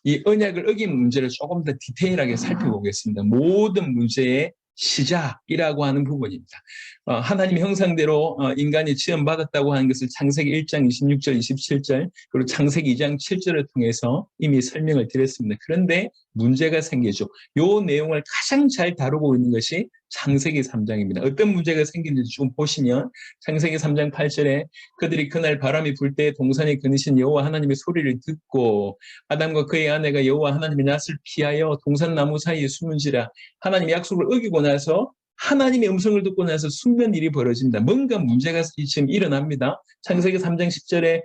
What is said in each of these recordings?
이 언약을 어긴 문제를 조금 더 디테일하게 살펴보겠습니다. 모든 문제의 시작이라고 하는 부분입니다. 하나님의 형상대로 인간이 지음받았다고 하는 것을 창세기 1장 26절, 27절, 그리고 창세기 2장 7절을 통해서 이미 설명을 드렸습니다. 그런데 문제가 생기죠. 이 내용을 가장 잘 다루고 있는 것이 창세기 3장입니다. 어떤 문제가 생기는지 좀 보시면 창세기 3장 8절에 그들이 그날 바람이 불 때 동산에 거니신 여호와 하나님의 소리를 듣고 아담과 그의 아내가 여호와 하나님의 낯을 피하여 동산나무 사이에 숨은지라. 하나님의 약속을 어기고 나서 하나님의 음성을 듣고 나서 숨는 일이 벌어집니다. 뭔가 문제가 지금 일어납니다. 창세기 3장 10절에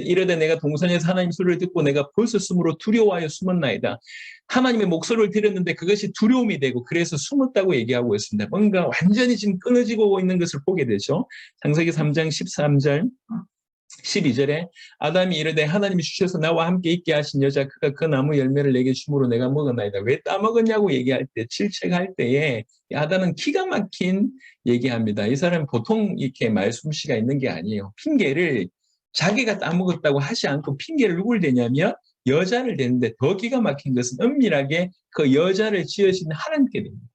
이르되 내가 동산에서 하나님 소리를 듣고 내가 벌써 숨으로 두려워하여 숨었나이다. 하나님의 목소리를 들었는데 그것이 두려움이 되고 그래서 숨었다고 얘기하고 있습니다. 뭔가 완전히 지금 끊어지고 있는 것을 보게 되죠. 창세기 3장 13절 12절에 아담이 이르되 하나님이 주셔서 나와 함께 있게 하신 여자 그가 그 나무 열매를 내게 주므로 내가 먹었나이다. 왜 따먹었냐고 얘기할 때 질책할 때에 아담은 기가 막힌 얘기합니다. 이 사람은 보통 이렇게 말솜씨가 있는 게 아니에요. 핑계를 자기가 따먹었다고 하지 않고 핑계를 누굴 대냐면 여자를 대는데 더 기가 막힌 것은 은밀하게 그 여자를 지으신 하나님께 됩니다.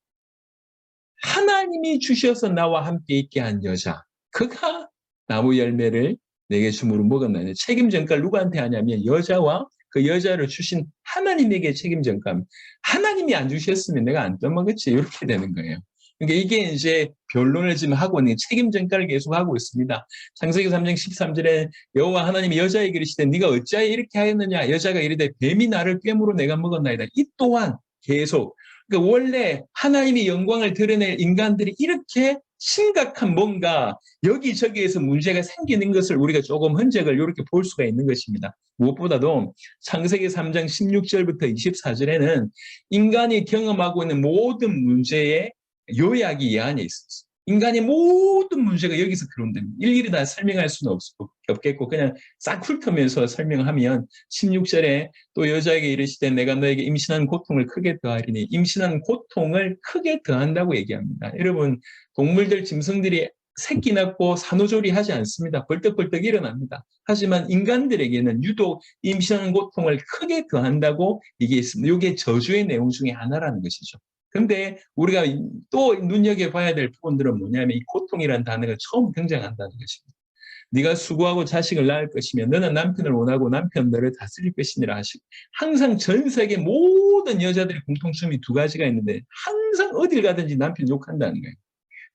하나님이 주셔서 나와 함께 있게 한 여자 그가 나무 열매를 내게 주므로 먹었나니 책임 전가를 누구한테 하냐면 여자와 그 여자를 주신 하나님에게 책임 전가합니다. 하나님이 안 주셨으면 내가 안 떠먹었지 이렇게 되는 거예요. 그러니까 이게 이제 변론을 지금 하고 있는 책임 전가를 계속 하고 있습니다. 창세기 3장 13절에 여호와 하나님이 여자에게 이르시되 네가 어찌하여 이렇게 하였느냐. 여자가 이르되 뱀이 나를 꿰물어 내가 먹었나이다. 이 또한 계속 그러니까 원래 하나님의 영광을 드러낼 인간들이 이렇게 심각한 뭔가 여기저기에서 문제가 생기는 것을 우리가 조금 흔적을 이렇게 볼 수가 있는 것입니다. 무엇보다도 창세기 3장 16절부터 24절에는 인간이 경험하고 있는 모든 문제의 요약이 이 안에 있었어요. 인간의 모든 문제가 여기서 들어온답니다. 일일이 다 설명할 수는 없겠고 그냥 싹 훑으면서 설명하면 16절에 또 여자에게 이르시되 내가 너에게 임신한 고통을 크게 더하리니 임신한 고통을 크게 더한다고 얘기합니다. 여러분 동물들 짐승들이 새끼 낳고 산후조리 하지 않습니다. 벌떡벌떡 일어납니다. 하지만 인간들에게는 유독 임신하는 고통을 크게 더한다고 이게 있습니다. 이게 저주의 내용 중에 하나라는 것이죠. 근데 우리가 또 눈여겨봐야 될 부분들은 뭐냐면 이 고통이라는 단어가 처음 등장한다는 것입니다. 네가 수고하고 자식을 낳을 것이며 너는 남편을 원하고 남편 너를 다스릴 것이니라 하시고 항상 전 세계 모든 여자들의 공통점이 두 가지가 있는데 항상 어딜 가든지 남편 욕한다는 거예요.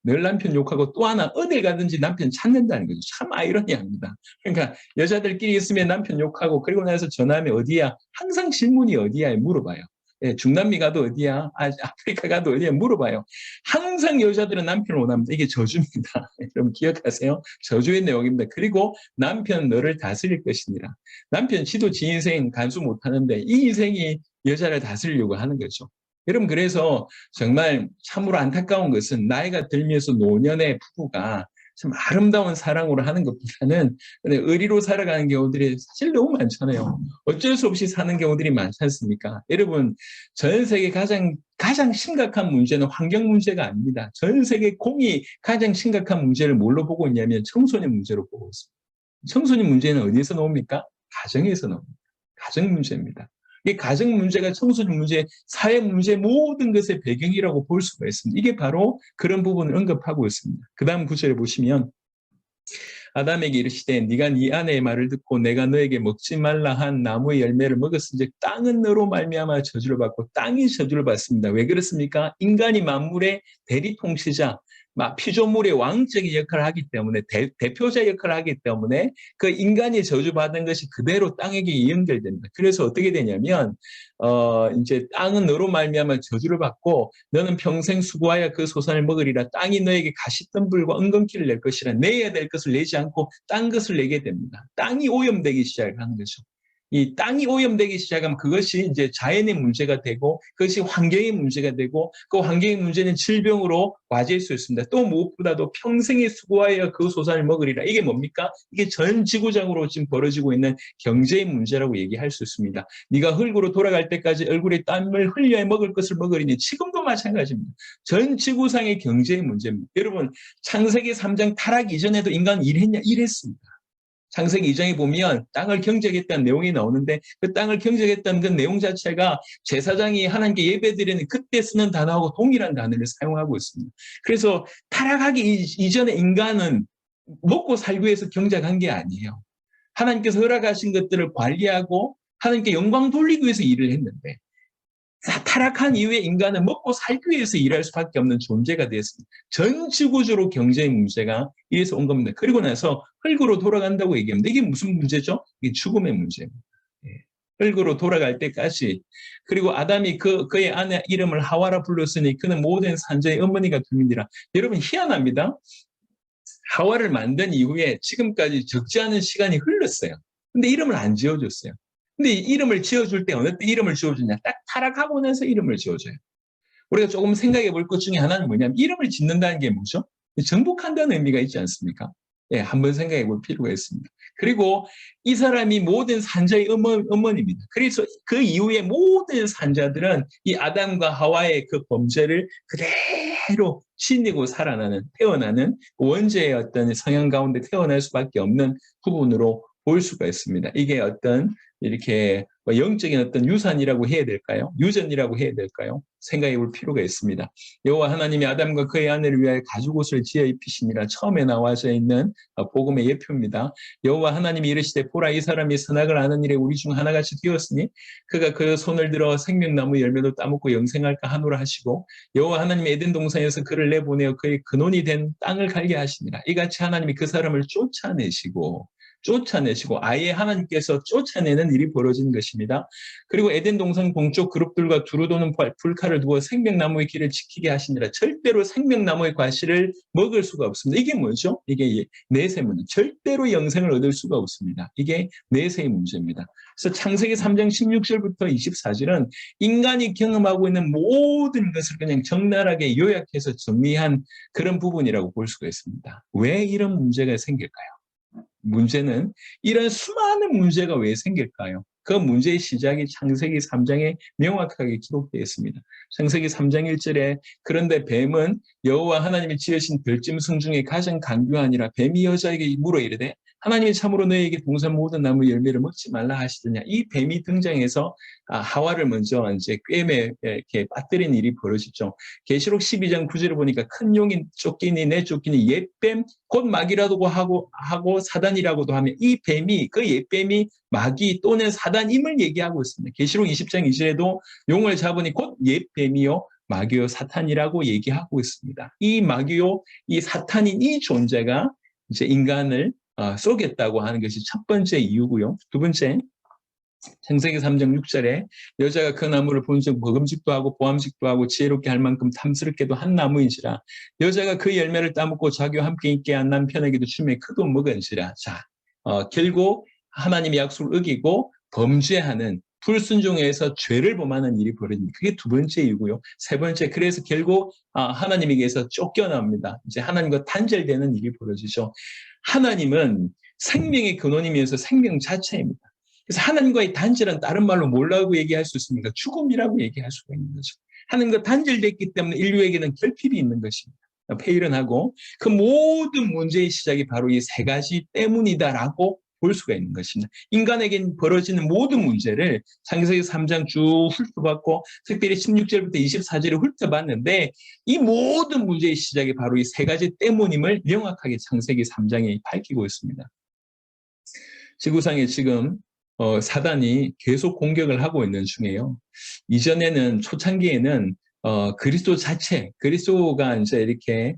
늘 남편 욕하고 또 하나 어딜 가든지 남편 찾는다는 거죠. 참 아이러니합니다. 그러니까 여자들끼리 있으면 남편 욕하고 그리고 나서 전화하면 어디야? 항상 질문이 어디야? 물어봐요. 예, 중남미 가도 어디야? 아프리카 가도 어디야? 물어봐요. 항상 여자들은 남편을 원합니다. 이게 저주입니다. 여러분 기억하세요? 저주의 내용입니다. 그리고 남편 너를 다스릴 것이니라. 남편 지도 지 인생 간수 못하는데 이 인생이 여자를 다스리려고 하는 거죠. 여러분 그래서 정말 참으로 안타까운 것은 나이가 들면서 노년의 부부가 참 아름다운 사랑으로 하는 것보다는 의리로 살아가는 경우들이 사실 너무 많잖아요. 어쩔 수 없이 사는 경우들이 많지 않습니까? 여러분 전 세계 가장 심각한 문제는 환경 문제가 아닙니다. 전 세계 공이 가장 심각한 문제를 뭘로 보고 있냐면 청소년 문제로 보고 있습니다. 청소년 문제는 어디에서 나옵니까? 가정에서 나옵니다. 가정 문제입니다. 이 가정 문제가 청소년 문제, 사회 문제 모든 것의 배경이라고 볼 수가 있습니다. 이게 바로 그런 부분을 언급하고 있습니다. 그 다음 구절에 보시면 아담에게 이르시되 네가 네 아내의 말을 듣고 내가 너에게 먹지 말라 한 나무의 열매를 먹었은즉 땅은 너로 말미암아 저주를 받고 땅이 저주를 받습니다. 왜 그렇습니까? 인간이 만물의 대리통치자, 피조물의 왕적인 역할을 하기 때문에 대표자 역할을 하기 때문에 그 인간이 저주받은 것이 그대로 땅에게 연결됩니다. 그래서 어떻게 되냐면 이제 땅은 너로 말미암아 저주를 받고 너는 평생 수고하여 그 소산을 먹으리라. 땅이 너에게 가시덤불과 은근키를 낼 것이라. 내야 될 것을 내지 않고 딴 것을 내게 됩니다. 땅이 오염되기 시작하는 거죠. 이 땅이 오염되기 시작하면 그것이 이제 자연의 문제가 되고 그것이 환경의 문제가 되고 그 환경의 문제는 질병으로 와질 수 있습니다. 또 무엇보다도 평생에 수고하여 그 소산을 먹으리라. 이게 뭡니까? 이게 전 지구적으로 지금 벌어지고 있는 경제의 문제라고 얘기할 수 있습니다. 네가 흙으로 돌아갈 때까지 얼굴에 땀을 흘려야 먹을 것을 먹으리니 지금도 마찬가지입니다. 전 지구상의 경제의 문제입니다. 여러분 창세기 3장 타락 이전에도 인간은 일했냐? 일했습니다. 창세기 2장에 보면 땅을 경작했다는 내용이 나오는데 그 땅을 경작했다는 그 내용 자체가 제사장이 하나님께 예배드리는 그때 쓰는 단어하고 동일한 단어를 사용하고 있습니다. 그래서 타락하기 이전에 인간은 먹고 살기 위해서 경작한 게 아니에요. 하나님께서 허락하신 것들을 관리하고 하나님께 영광 돌리기 위해서 일을 했는데 타락한 이후에 인간은 먹고 살기 위해서 일할 수밖에 없는 존재가 되었습니다. 전 지구적으로 경제의 문제가 이래서 온 겁니다. 그리고 나서 흙으로 돌아간다고 얘기합니다. 이게 무슨 문제죠? 이게 죽음의 문제입니다. 흙으로 돌아갈 때까지. 그리고 아담이 그의 아내 이름을 하와라 불렀으니 그는 모든 산자의 어머니가 됩니다. 여러분 희한합니다. 하와를 만든 이후에 지금까지 적지 않은 시간이 흘렀어요. 근데 이름을 안 지어줬어요. 근데 이름을 지어줄 때 어느 때 이름을 지어주냐? 딱 타락하고 나서 이름을 지어줘요. 우리가 조금 생각해 볼 것 중에 하나는 뭐냐면 이름을 짓는다는 게 뭐죠? 정복한다는 의미가 있지 않습니까? 예, 한번 생각해 볼 필요가 있습니다. 그리고 이 사람이 모든 산자의 어머니입니다. 그래서 그 이후에 모든 산자들은 이 아담과 하와의 그 범죄를 그대로 지니고 태어나는 원죄의 어떤 성향 가운데 태어날 수밖에 없는 부분으로 볼 수가 있습니다. 이게 어떤 이렇게 영적인 어떤 유산이라고 해야 될까요? 유전이라고 해야 될까요? 생각해 볼 필요가 있습니다. 여호와 하나님이 아담과 그의 아내를 위하여 가죽옷을 지어 입히시니라 처음에 나와져 있는 복음의 예표입니다. 여호와 하나님이 이르시되 보라 이 사람이 선악을 아는 일에 우리 중 하나같이 되었으니 그가 그 손을 들어 생명나무 열매도 따먹고 영생할까 하노라 하시고 여호와 하나님이 에덴 동산에서 그를 내보내어 그의 근원이 된 땅을 갈게 하시니라. 이같이 하나님이 그 사람을 쫓아내시고 아예 하나님께서 쫓아내는 일이 벌어진 것입니다. 그리고 에덴 동산 동쪽 그룹들과 두루 도는 불칼을 두어 생명나무의 길을 지키게 하시니라. 절대로 생명나무의 과실을 먹을 수가 없습니다. 이게 뭐죠? 이게 내세 문제. 절대로 영생을 얻을 수가 없습니다. 이게 내세의 문제입니다. 그래서 창세기 3장 16절부터 24절은 인간이 경험하고 있는 모든 것을 그냥 적나라하게 요약해서 정리한 그런 부분이라고 볼 수가 있습니다. 왜 이런 문제가 생길까요? 문제는 이런 수많은 문제가 왜 생길까요? 그 문제의 시작이 창세기 3장에 명확하게 기록되어 있습니다. 창세기 3장 1절에 그런데 뱀은 여호와 하나님이 지으신 들짐승 중에 가장 강교하니라. 뱀이 여자에게 물어 이르되 하나님이 참으로 너희에게 동산 모든 나무 열매를 먹지 말라 하시더냐. 이 뱀이 등장해서 하와를 먼저 이제 꿰매 이렇게 빠뜨린 일이 벌어지죠. 계시록 12장 9절을 보니까 큰 용이 쫓기니 내쫓기니 옛뱀 곧 마귀라고 하고 사단이라고도 하며 이 뱀이 그 옛뱀이 마귀 또는 사단임을 얘기하고 있습니다. 계시록 20장 2절에도 용을 잡으니 곧 옛뱀이요 마귀요 사탄이라고 얘기하고 있습니다. 이 마귀요 이 사탄인 이 존재가 이제 인간을 쏘겠다고 하는 것이 첫 번째 이유고요. 두 번째, 창세기 3장 6절에 여자가 그 나무를 본즉 먹음직도 하고 보암직도 하고 지혜롭게 할 만큼 탐스럽게도 한 나무인지라. 여자가 그 열매를 따먹고 자기와 함께 있게 한 남편에게도 주매 크도 먹은지라. 자, 결국 하나님의 약속을 어기고 범죄하는 불순종에서 죄를 범하는 일이 벌어집니다. 그게 두 번째 이유고요. 세 번째, 그래서 결국 하나님에게서 쫓겨납니다. 이제 하나님과 단절되는 일이 벌어지죠. 하나님은 생명의 근원이면서 생명 자체입니다. 그래서 하나님과의 단절은 다른 말로 뭐라고 얘기할 수 있습니까? 죽음이라고 얘기할 수가 있는 거죠. 하나님과 단절됐기 때문에 인류에게는 결핍이 있는 것입니다. 폐일은하고 그 모든 문제의 시작이 바로 이 세 가지 때문이다라고 볼 수가 있는 것입니다. 인간에게 벌어지는 모든 문제를 창세기 3장 쭉 훑어봤고 특별히 16절부터 24절을 훑어봤는데 이 모든 문제의 시작이 바로 이 세 가지 때문임을 명확하게 창세기 3장에 밝히고 있습니다. 지구상에 지금 사단이 계속 공격을 하고 있는 중이에요. 이전에는 초창기에는 그리스도가 이제 이렇게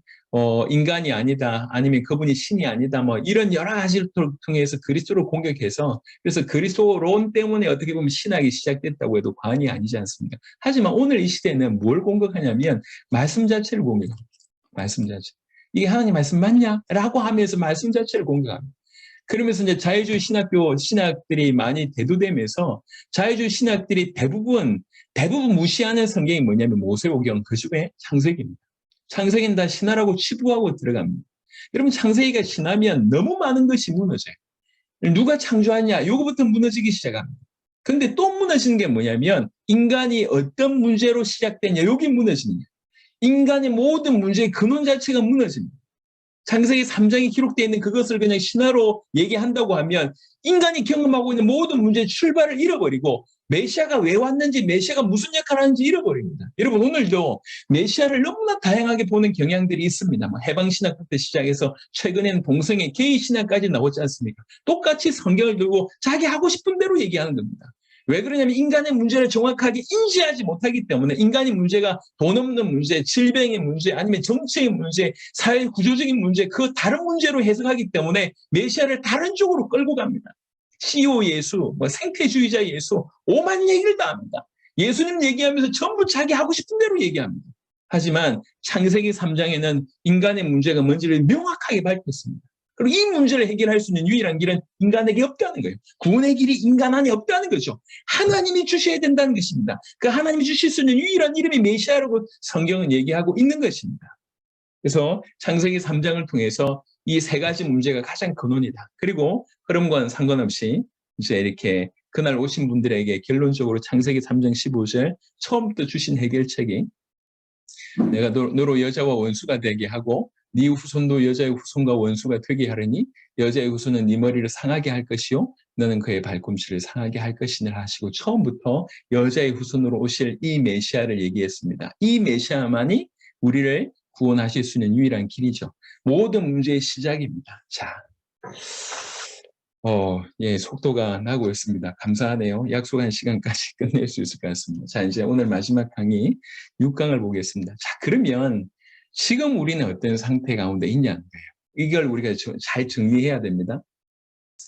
인간이 아니다, 아니면 그분이 신이 아니다, 뭐 이런 여러 가지를 통해서 그리스도를 공격해서 그래서 그리스도론 때문에 어떻게 보면 신학이 시작됐다고 해도 과언이 아니지 않습니까? 하지만 오늘 이 시대는 뭘 공격하냐면 말씀 자체를 공격합니다. 말씀 자체. 이게 하나님 말씀 맞냐? 라고 하면서 말씀 자체를 공격합니다. 그러면서 이제 자유주의 신학들이 많이 대두되면서 자유주의 신학들이 대부분 무시하는 성경이 뭐냐면 모세오경 그 중에 창세기입니다. 창세기는 다 신화라고 치부하고 들어갑니다. 여러분 창세기가 신하면 너무 많은 것이 무너져요. 누가 창조하냐? 요거부터 무너지기 시작합니다. 근데 또 무너지는 게 뭐냐면 인간이 어떤 문제로 시작됐냐? 여기 무너지는 거예요. 인간의 모든 문제의 근원 자체가 무너집니다. 창세기 3장에 기록되어 있는 그것을 그냥 신화로 얘기한다고 하면 인간이 경험하고 있는 모든 문제의 출발을 잃어버리고 메시아가 왜 왔는지 메시아가 무슨 역할을 하는지 잃어버립니다. 여러분 오늘도 메시아를 너무나 다양하게 보는 경향들이 있습니다. 해방신학부터 시작해서 최근에는 동성애, 게이신학까지 나오지 않습니까? 똑같이 성경을 들고 자기 하고 싶은 대로 얘기하는 겁니다. 왜 그러냐면 인간의 문제를 정확하게 인지하지 못하기 때문에 인간의 문제가 돈 없는 문제, 질병의 문제, 아니면 정치의 문제, 사회 구조적인 문제, 그 다른 문제로 해석하기 때문에 메시아를 다른 쪽으로 끌고 갑니다. CEO 예수, 생태주의자 예수, 오만 얘기를 다 합니다. 예수님 얘기하면서 전부 자기 하고 싶은 대로 얘기합니다. 하지만 창세기 3장에는 인간의 문제가 뭔지를 명확하게 밝혔습니다. 그리고 이 문제를 해결할 수 있는 유일한 길은 인간에게 없다는 거예요. 구원의 길이 인간 안에 없다는 거죠. 하나님이 주셔야 된다는 것입니다. 그 하나님이 주실 수 있는 유일한 이름이 메시아라고 성경은 얘기하고 있는 것입니다. 그래서 창세기 3장을 통해서 이 세 가지 문제가 가장 근원이다. 그리고 그런과는 상관없이 이제 이렇게 그날 오신 분들에게 결론적으로 창세기 3장 15절 처음부터 주신 해결책이 내가 너로 여자와 원수가 되게 하고 네 후손도 여자의 후손과 원수가 되게 하려니 여자의 후손은 네 머리를 상하게 할 것이요 너는 그의 발꿈치를 상하게 할 것이니라 하시고 처음부터 여자의 후손으로 오실 이 메시아를 얘기했습니다. 이 메시아만이 우리를 구원하실 수 있는 유일한 길이죠. 모든 문제의 시작입니다. 자, 예, 속도가 나고 있습니다. 감사하네요. 약속한 시간까지 끝낼 수 있을 것 같습니다. 자, 이제 오늘 마지막 강의 6강을 보겠습니다. 자, 그러면 지금 우리는 어떤 상태 가운데 있냐는 거예요. 이걸 우리가 잘 정리해야 됩니다.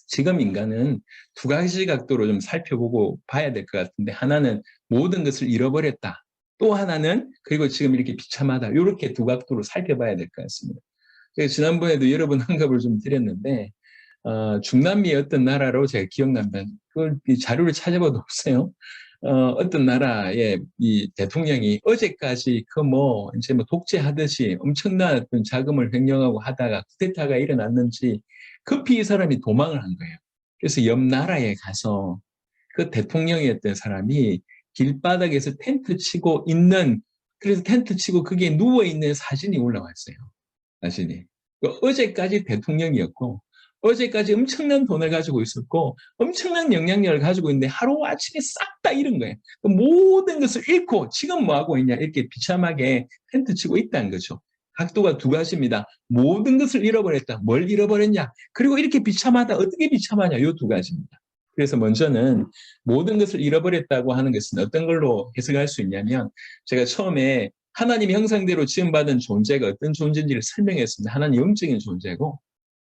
지금 인간은 두 가지 각도로 좀 살펴보고 봐야 될 것 같은데 하나는 모든 것을 잃어버렸다. 또 하나는 그리고 지금 이렇게 비참하다. 이렇게 두 각도로 살펴봐야 될 것 같습니다. 지난번에도 여러 번 언급을 좀 드렸는데 중남미의 어떤 나라로 제가 기억납니다. 그 자료를 찾아봐도 없어요. 어떤 나라의 이 대통령이 어제까지 이제 독재하듯이 엄청난 어떤 자금을 횡령하고 하다가 쿠데타가 일어났는지 급히 이 사람이 도망을 한 거예요. 그래서 옆 나라에 가서 그 대통령이었던 사람이 길바닥에서 텐트 치고 있는, 그래서 텐트 치고 그게 누워있는 사진이 올라왔어요. 사진이. 어제까지 대통령이었고, 어제까지 엄청난 돈을 가지고 있었고, 엄청난 영향력을 가지고 있는데 하루아침에 싹 다 잃은 거예요. 모든 것을 잃고 지금 뭐 하고 있냐, 이렇게 비참하게 텐트 치고 있다는 거죠. 각도가 두 가지입니다. 모든 것을 잃어버렸다. 뭘 잃어버렸냐? 그리고 이렇게 비참하다. 어떻게 비참하냐? 이 두 가지입니다. 그래서 먼저는 모든 것을 잃어버렸다고 하는 것은 어떤 걸로 해석할 수 있냐면, 제가 처음에 하나님 형상대로 지음받은 존재가 어떤 존재인지를 설명했습니다. 하나는 영적인 존재고,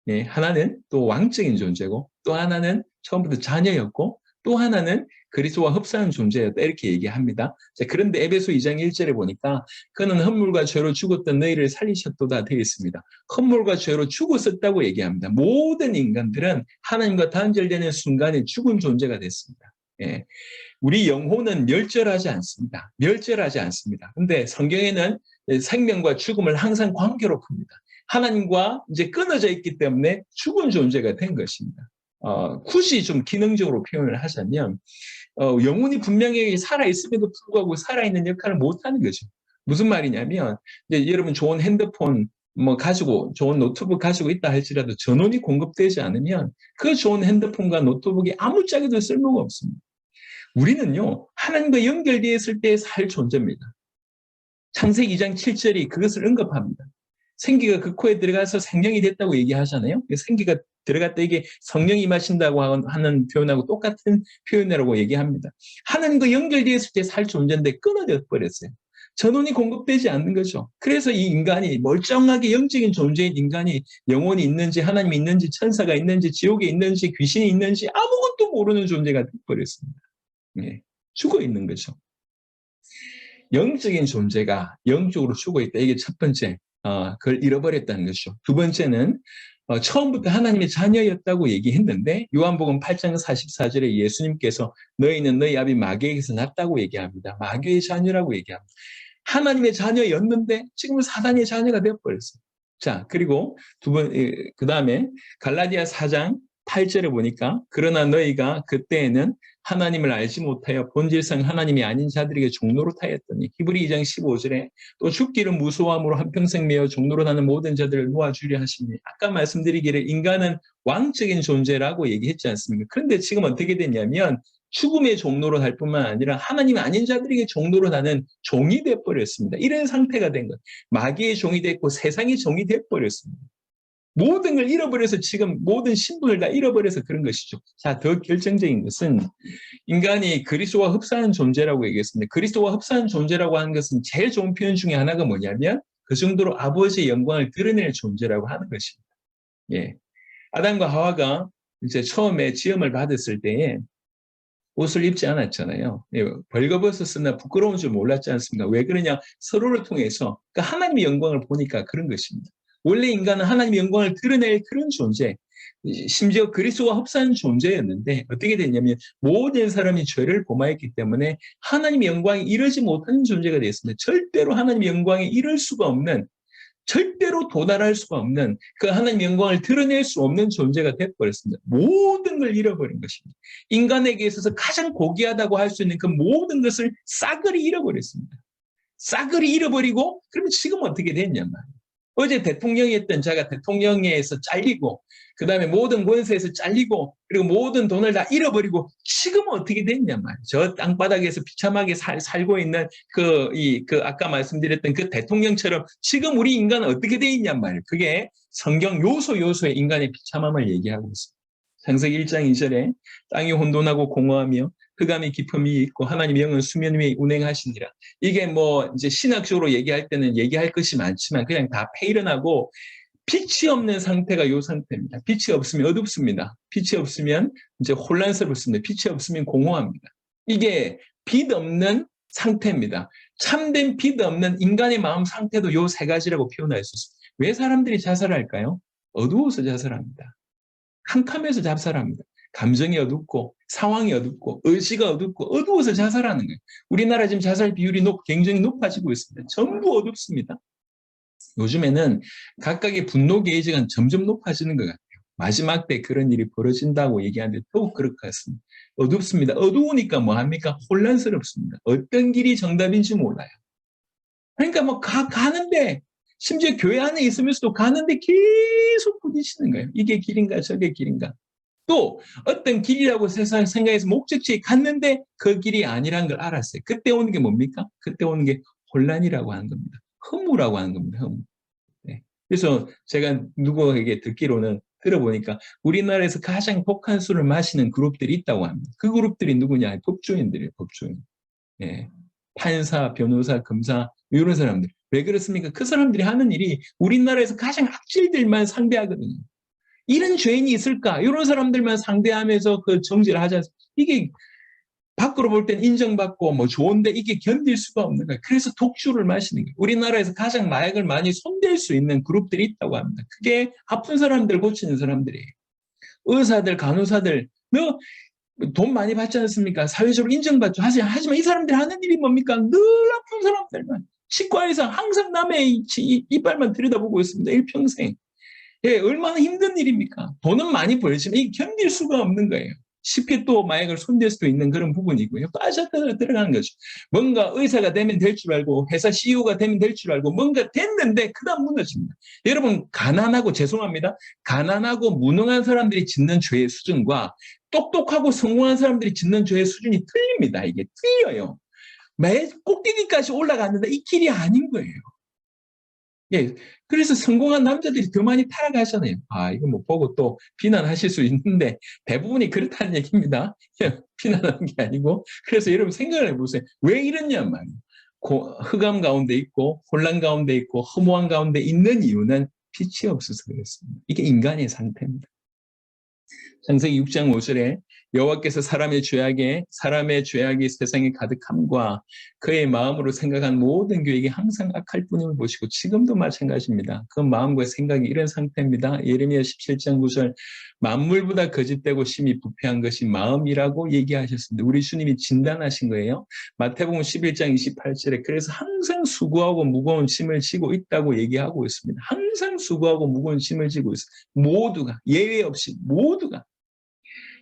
예, 하나는 또 왕적인 존재고, 또 하나는 처음부터 자녀였고, 또 하나는 그리스도와 흡사한 존재였다. 이렇게 얘기합니다. 자, 그런데 에베소 2장 1절에 보니까 그는 헛물과 죄로 죽었던 너희를 살리셨도다 되어 있습니다. 헛물과 죄로 죽었었다고 얘기합니다. 모든 인간들은 하나님과 단절되는 순간에 죽은 존재가 됐습니다. 예. 우리 영혼은 멸절하지 않습니다. 멸절하지 않습니다. 근데 성경에는 생명과 죽음을 항상 관계로 풉니다. 하나님과 이제 끊어져 있기 때문에 죽은 존재가 된 것입니다. 굳이 좀 기능적으로 표현을 하자면 영혼이 분명히 살아있음에도 불구하고 살아있는 역할을 못하는 거죠. 무슨 말이냐면 이제 여러분 좋은 핸드폰 가지고 좋은 노트북 가지고 있다 할지라도 전원이 공급되지 않으면 그 좋은 핸드폰과 노트북이 아무짝에도 쓸모가 없습니다. 우리는요 하나님과 연결되어 있을 때 살 존재입니다. 창세기 2장 7절이 그것을 언급합니다. 생기가 그 코에 들어가서 생명이 됐다고 얘기하잖아요. 생기가 들어갔다 이게 성령이 임하신다고 하는 표현하고 똑같은 표현이라고 얘기합니다. 하나님과 연결되어 있을 때 살 존재인데 끊어져 버렸어요. 전원이 공급되지 않는 거죠. 그래서 이 인간이 멀쩡하게 영적인 존재인 인간이 영혼이 있는지 하나님이 있는지 천사가 있는지 지옥에 있는지 귀신이 있는지 아무것도 모르는 존재가 되어버렸습니다. 예, 죽어 있는 거죠. 영적인 존재가 영적으로 죽어 있다. 이게 첫 번째. 그걸 잃어버렸다는 것이죠. 두 번째는 처음부터 하나님의 자녀였다고 얘기했는데 요한복음 8장 44절에 예수님께서 너희는 너희 아비 마귀에게서 났다고 얘기합니다. 마귀의 자녀라고 얘기합니다. 하나님의 자녀였는데 지금은 사단의 자녀가 되어버렸어요. 자, 그리고 그 다음에 갈라디아 4장 8절에 보니까 그러나 너희가 그때에는 하나님을 알지 못하여 본질상 하나님이 아닌 자들에게 종로로 타였더니 히브리 2장 15절에 또 죽기를 무소함으로 한평생 매어 종로로 나는 모든 자들을 놓아주려 하시니 아까 말씀드리기를 인간은 왕적인 존재라고 얘기했지 않습니까? 그런데 지금 어떻게 됐냐면 죽음의 종로로 갈 뿐만 아니라 하나님 아닌 자들에게 종로로 나는 종이 돼버렸습니다. 이런 상태가 된 것. 마귀의 종이 됐고 세상의 종이 돼버렸습니다. 모든 걸 잃어버려서 지금 모든 신분을 다 잃어버려서 그런 것이죠. 자, 더 결정적인 것은 인간이 그리스도와 흡사한 존재라고 얘기했습니다. 그리스도와 흡사한 존재라고 하는 것은 제일 좋은 표현 중에 하나가 뭐냐면 그 정도로 아버지의 영광을 드러낼 존재라고 하는 것입니다. 예. 아담과 하와가 이제 처음에 지음을 받았을 때에 옷을 입지 않았잖아요. 예, 벌거벗었으나 부끄러운 줄 몰랐지 않습니까? 왜 그러냐? 서로를 통해서 그러니까 하나님의 영광을 보니까 그런 것입니다. 원래 인간은 하나님의 영광을 드러낼 그런 존재, 심지어 그리스도와 흡사한 존재였는데 어떻게 됐냐면 모든 사람이 죄를 범하였기 때문에 하나님의 영광에 이르지 못하는 존재가 되었습니다. 절대로 하나님의 영광에 이를 수가 없는, 절대로 도달할 수가 없는 그 하나님의 영광을 드러낼 수 없는 존재가 되어버렸습니다. 모든 걸 잃어버린 것입니다. 인간에게 있어서 가장 고귀하다고 할 수 있는 그 모든 것을 싸그리 잃어버렸습니다. 싸그리 잃어버리고 그러면 지금 어떻게 됐냐 말이에요. 어제 대통령이었던 자가 대통령에서 잘리고 그 다음에 모든 권세에서 잘리고 그리고 모든 돈을 다 잃어버리고 지금은 어떻게 됐냐 말이에요. 저 땅바닥에서 비참하게 살고 있는 그 아까 말씀드렸던 그 대통령처럼 지금 우리 인간은 어떻게 돼 있냐 말이에요. 그게 성경 요소의 인간의 비참함을 얘기하고 있습니다. 창세기 1장 2절에 땅이 혼돈하고 공허하며 흑암이 깊음이 있고 하나님의 영은 수면 위에 운행하시니라. 이게 뭐 이제 신학적으로 얘기할 때는 얘기할 것이 많지만 그냥 다 패일은하고 빛이 없는 상태가 이 상태입니다. 빛이 없으면 어둡습니다. 빛이 없으면 이제 혼란스럽습니다. 빛이 없으면 공허합니다. 이게 빛 없는 상태입니다. 참된 빛 없는 인간의 마음 상태도 이 세 가지라고 표현할 수 있습니다. 왜 사람들이 자살할까요? 어두워서 자살합니다. 캄캄해서 자살합니다. 감정이 어둡고 상황이 어둡고 의지가 어둡고 어두워서 자살하는 거예요. 우리나라 지금 자살 비율이 굉장히 높아지고 있습니다. 전부 어둡습니다. 요즘에는 각각의 분노 게이지가 점점 높아지는 것 같아요. 마지막 때 그런 일이 벌어진다고 얘기하는데 더욱 그럴 것 같습니다. 어둡습니다. 어두우니까 뭐합니까? 혼란스럽습니다. 어떤 길이 정답인지 몰라요. 그러니까 뭐 가는데 심지어 교회 안에 있으면서도 가는데 계속 부딪히는 거예요. 이게 길인가 저게 길인가. 또 어떤 길이라고 생각해서 목적지에 갔는데 그 길이 아니라는 걸 알았어요. 그때 오는 게 뭡니까? 그때 오는 게 혼란이라고 하는 겁니다. 허무라고 하는 겁니다. 허무. 네. 그래서 제가 누구에게 듣기로는 들어보니까 우리나라에서 가장 독한 술을 마시는 그룹들이 있다고 합니다. 그 그룹들이 누구냐? 법조인들이에요. 법조인. 네. 판사, 변호사, 검사 이런 사람들. 왜 그렇습니까? 그 사람들이 하는 일이 우리나라에서 가장 악질들만 상대하거든요. 이런 죄인이 있을까? 이런 사람들만 상대하면서 그 정죄를 하지 않습니까? 이게 밖으로 볼 땐 인정받고 뭐 좋은데 이게 견딜 수가 없는 거예요. 그래서 독주를 마시는 거예요. 우리나라에서 가장 마약을 많이 손댈 수 있는 그룹들이 있다고 합니다. 그게 아픈 사람들 고치는 사람들이에요. 의사들, 간호사들, 뭐 돈 많이 받지 않습니까? 사회적으로 인정받죠. 하지만 이 사람들이 하는 일이 뭡니까? 늘 아픈 사람들만. 치과에서 항상 남의 이빨만 들여다보고 있습니다. 일평생. 예, 얼마나 힘든 일입니까? 돈은 많이 벌지만 이게 견딜 수가 없는 거예요. 쉽게 또 마약을 손댈 수도 있는 그런 부분이고요. 빠져들어가는 거죠. 뭔가 의사가 되면 될 줄 알고 회사 CEO가 되면 될 줄 알고 뭔가 됐는데 그다음 무너집니다. 여러분 가난하고 죄송합니다. 가난하고 무능한 사람들이 짓는 죄의 수준과 똑똑하고 성공한 사람들이 짓는 죄의 수준이 틀립니다. 이게 틀려요. 매 꼭대기까지 올라갔는데 이 길이 아닌 거예요. 예, 그래서 성공한 남자들이 더 많이 타락하잖아요. 아, 이거 뭐 보고 또 비난하실 수 있는데 대부분이 그렇다는 얘기입니다. 비난하는 게 아니고. 그래서 여러분 생각을 해보세요. 왜 이러냐 말이에요. 흑암 가운데 있고 혼란 가운데 있고 허무한 가운데 있는 이유는 빛이 없어서 그렇습니다. 이게 인간의 상태입니다. 창세기 6장 5절에 여호와께서 사람의 죄악이 세상에 가득함과 그의 마음으로 생각한 모든 계획이 항상 악할 뿐임을 보시고 지금도 마찬가지입니다. 그 마음과 생각이 이런 상태입니다. 예레미야 17장 9절 만물보다 거짓되고 심히 부패한 것이 마음이라고 얘기하셨습니다. 우리 주님이 진단하신 거예요. 마태복음 11장 28절에 그래서 항상 수고하고 무거운 짐을 지고 있다고 얘기하고 있습니다. 항상 수고하고 무거운 짐을 지고 있습니다. 모두가 예외 없이 모두가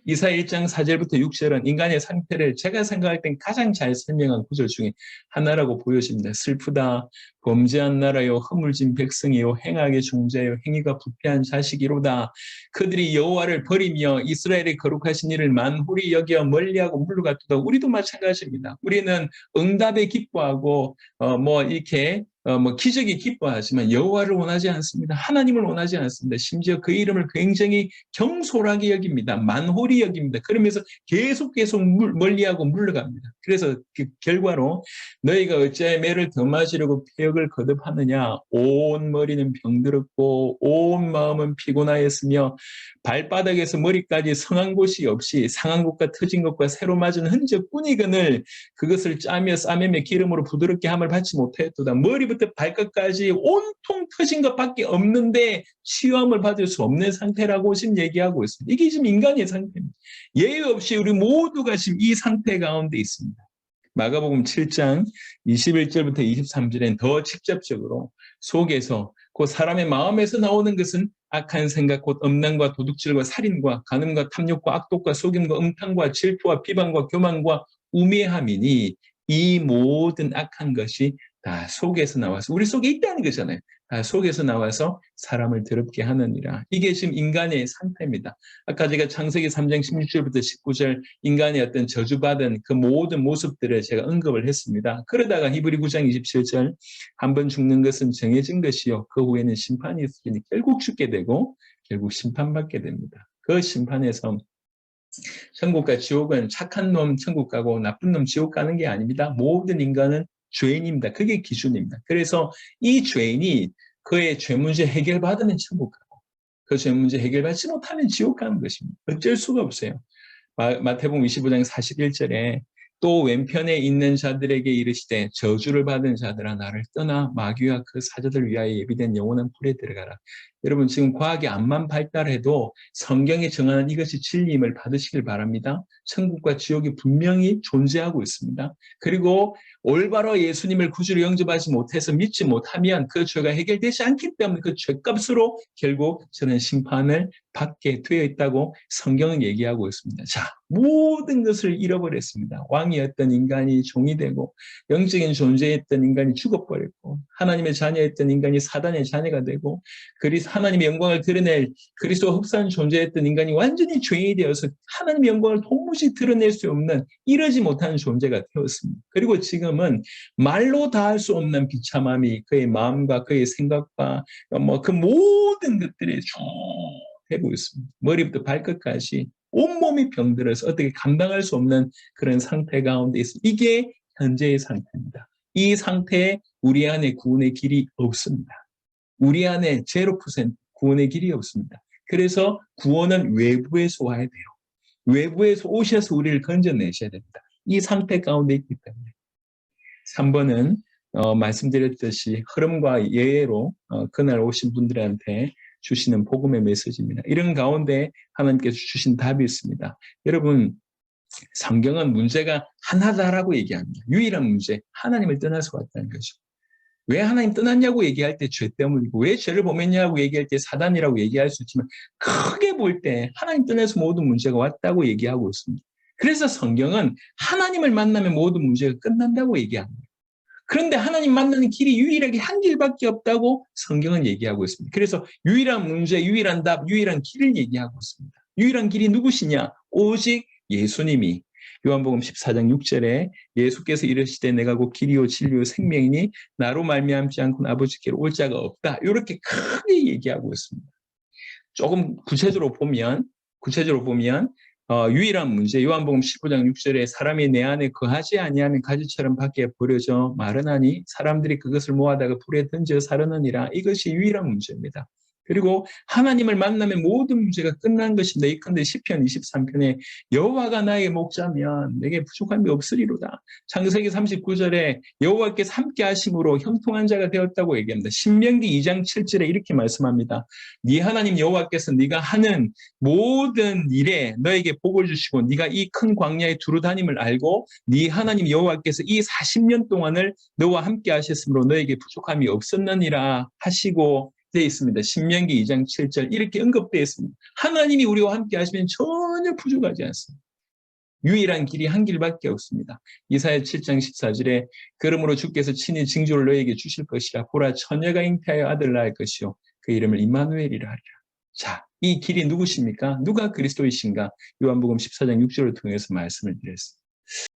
이사야 1장 4절부터 6절은 인간의 상태를 제가 생각할 땐 가장 잘 설명한 구절 중에 하나라고 보여집니다. 슬프다. 범죄한 나라요, 허물진 백성이요, 행악의 종자요, 행위가 부패한 자식이로다. 그들이 여호와를 버리며 이스라엘의 거룩하신 이를 만홀히 여겨 멀리하고 물러갔도다. 우리도 마찬가지입니다. 우리는 응답에 기뻐하고 이렇게 기적이 기뻐하지만 여호와를 원하지 않습니다. 하나님을 원하지 않습니다. 심지어 그 이름을 굉장히 경솔하게 여깁니다. 만홀히 여깁니다. 그러면서 계속 멀리하고 물러갑니다. 그래서 그 결과로 너희가 어찌하여 매를 더 맞으려고 폐역을 거듭하느냐. 온 머리는 병들었고 온 마음은 피곤하였으며 발바닥에서 머리까지 성한 곳이 없이 상한 곳과 터진 것과 새로 맞은 흔적뿐이거늘 그것을 짜며 싸매며 기름으로 부드럽게 함을 받지 못하였도다. 머리부터 발끝까지 온통 터진 것밖에 없는데 치유함을 받을 수 없는 상태라고 지금 얘기하고 있습니다. 이게 지금 인간의 상태입니다. 예외 없이 우리 모두가 지금 이 상태 가운데 있습니다. 마가복음 7장 21절부터 23절엔 더 직접적으로 속에서 그 사람의 마음에서 나오는 것은 악한 생각, 곧 음란과 도둑질과 살인과 간음과 탐욕과 악독과 속임과 음탕과 질투와 비방과 교만과 우매함이니 이 모든 악한 것이 다 속에서 나와서 우리 속에 있다는 거잖아요. 다 속에서 나와서 사람을 더럽게 하느니라. 이게 지금 인간의 상태입니다. 아까 제가 창세기 3장 16절부터 19절 인간의 어떤 저주받은 그 모든 모습들을 제가 언급을 했습니다. 그러다가 히브리 9장 27절 한 번 죽는 것은 정해진 것이요 그 후에는 심판이 있으니 결국 죽게 되고 결국 심판받게 됩니다. 그 심판에서 천국과 지옥은 착한 놈 천국 가고 나쁜 놈 지옥 가는 게 아닙니다. 모든 인간은 죄인입니다. 그게 기준입니다. 그래서 이 죄인이 그의 죄 문제 해결받으면 천국 가고 그 죄 문제 해결받지 못하면 지옥 가는 것입니다. 어쩔 수가 없어요. 마태복음 25장 41절에 또 왼편에 있는 자들에게 이르시되 저주를 받은 자들아 나를 떠나 마귀와 그 사자들 위하여 예비된 영원한 불에 들어가라. 여러분 지금 과학이 암만 발달해도 성경에 정하는 이것이 진리임을 받으시길 바랍니다. 천국과 지옥이 분명히 존재하고 있습니다. 그리고 올바로 예수님을 구주로 영접하지 못해서 믿지 못하면 그 죄가 해결되지 않기 때문에 그 죄값으로 결국 저는 심판을 받게 되어 있다고 성경은 얘기하고 있습니다. 자, 모든 것을 잃어버렸습니다. 왕이었던 인간이 종이 되고 영적인 존재였던 인간이 죽어버렸고 하나님의 자녀였던 인간이 사단의 자녀가 되고 하나님의 영광을 드러낼 그리스도와 흡사한 존재였던 인간이 완전히 죄인이 되어서 하나님의 영광을 도무지 드러낼 수 없는 이러지 못하는 존재가 되었습니다. 그리고 지금은 말로 다 할 수 없는 비참함이 그의 마음과 그의 생각과 그 모든 것들이 쭉 되고 있습니다. 머리부터 발끝까지 온몸이 병들어서 어떻게 감당할 수 없는 그런 상태 가운데 있습니다. 이게 현재의 상태입니다. 이 상태에 우리 안에 구원의 길이 없습니다. 우리 안에 0% 구원의 길이 없습니다. 그래서 구원은 외부에서 와야 돼요. 외부에서 오셔서 우리를 건져내셔야 됩니다. 이 상태 가운데 있기 때문에. 3번은 말씀드렸듯이 흐름과 예외로 그날 오신 분들한테 주시는 복음의 메시지입니다. 이런 가운데 하나님께서 주신 답이 있습니다. 여러분 성경은 문제가 하나다라고 얘기합니다. 유일한 문제, 하나님을 떠나서 왔다는 거죠. 왜 하나님 떠났냐고 얘기할 때 죄 때문이고 왜 죄를 범했냐고 얘기할 때 사단이라고 얘기할 수 있지만 크게 볼 때 하나님 떠나서 모든 문제가 왔다고 얘기하고 있습니다. 그래서 성경은 하나님을 만나면 모든 문제가 끝난다고 얘기합니다. 그런데 하나님 만나는 길이 유일하게 한 길밖에 없다고 성경은 얘기하고 있습니다. 그래서 유일한 문제, 유일한 답, 유일한 길을 얘기하고 있습니다. 유일한 길이 누구시냐? 오직 예수님이 요한복음 14장 6절에 예수께서 이르시되 내가 곧 길이요 진리요 생명이니 나로 말미암지 않고는 아버지께로 올 자가 없다. 이렇게 크게 얘기하고 있습니다. 조금 구체적으로 보면 유일한 문제 요한복음 15장 6절에 사람이 내 안에 거하지 아니하면 가지처럼 밖에 버려져 마르나니 사람들이 그것을 모아다가 불에 던져 사르느니라. 이것이 유일한 문제입니다. 그리고 하나님을 만나면 모든 문제가 끝난 것입니다. 이컨대 시편 23편에 여호와가 나의 목자면 내게 부족함이 없으리로다. 창세기 39절에 여호와께서 함께 하심으로 형통한 자가 되었다고 얘기합니다. 신명기 2장 7절에 이렇게 말씀합니다. 네 하나님 여호와께서 네가 하는 모든 일에 너에게 복을 주시고 네가 이 큰 광야에 두루 다님을 알고 네 하나님 여호와께서 이 40년 동안을 너와 함께 하셨으므로 너에게 부족함이 없었느니라 하시고 되어 있습니다. 신명기 2장 7절 이렇게 언급되어 있습니다. 하나님이 우리와 함께 하시면 전혀 부족하지 않습니다. 유일한 길이 한 길밖에 없습니다. 이사야 7장 14절에 그러므로 주께서 친히 징조를 너에게 주실 것이라. 보라, 처녀가 잉태하여 아들 낳을 것이요 그 이름을 임마누엘이라 하리라. 자, 이 길이 누구십니까? 누가 그리스도이신가? 요한복음 14장 6절을 통해서 말씀을 드렸습니다.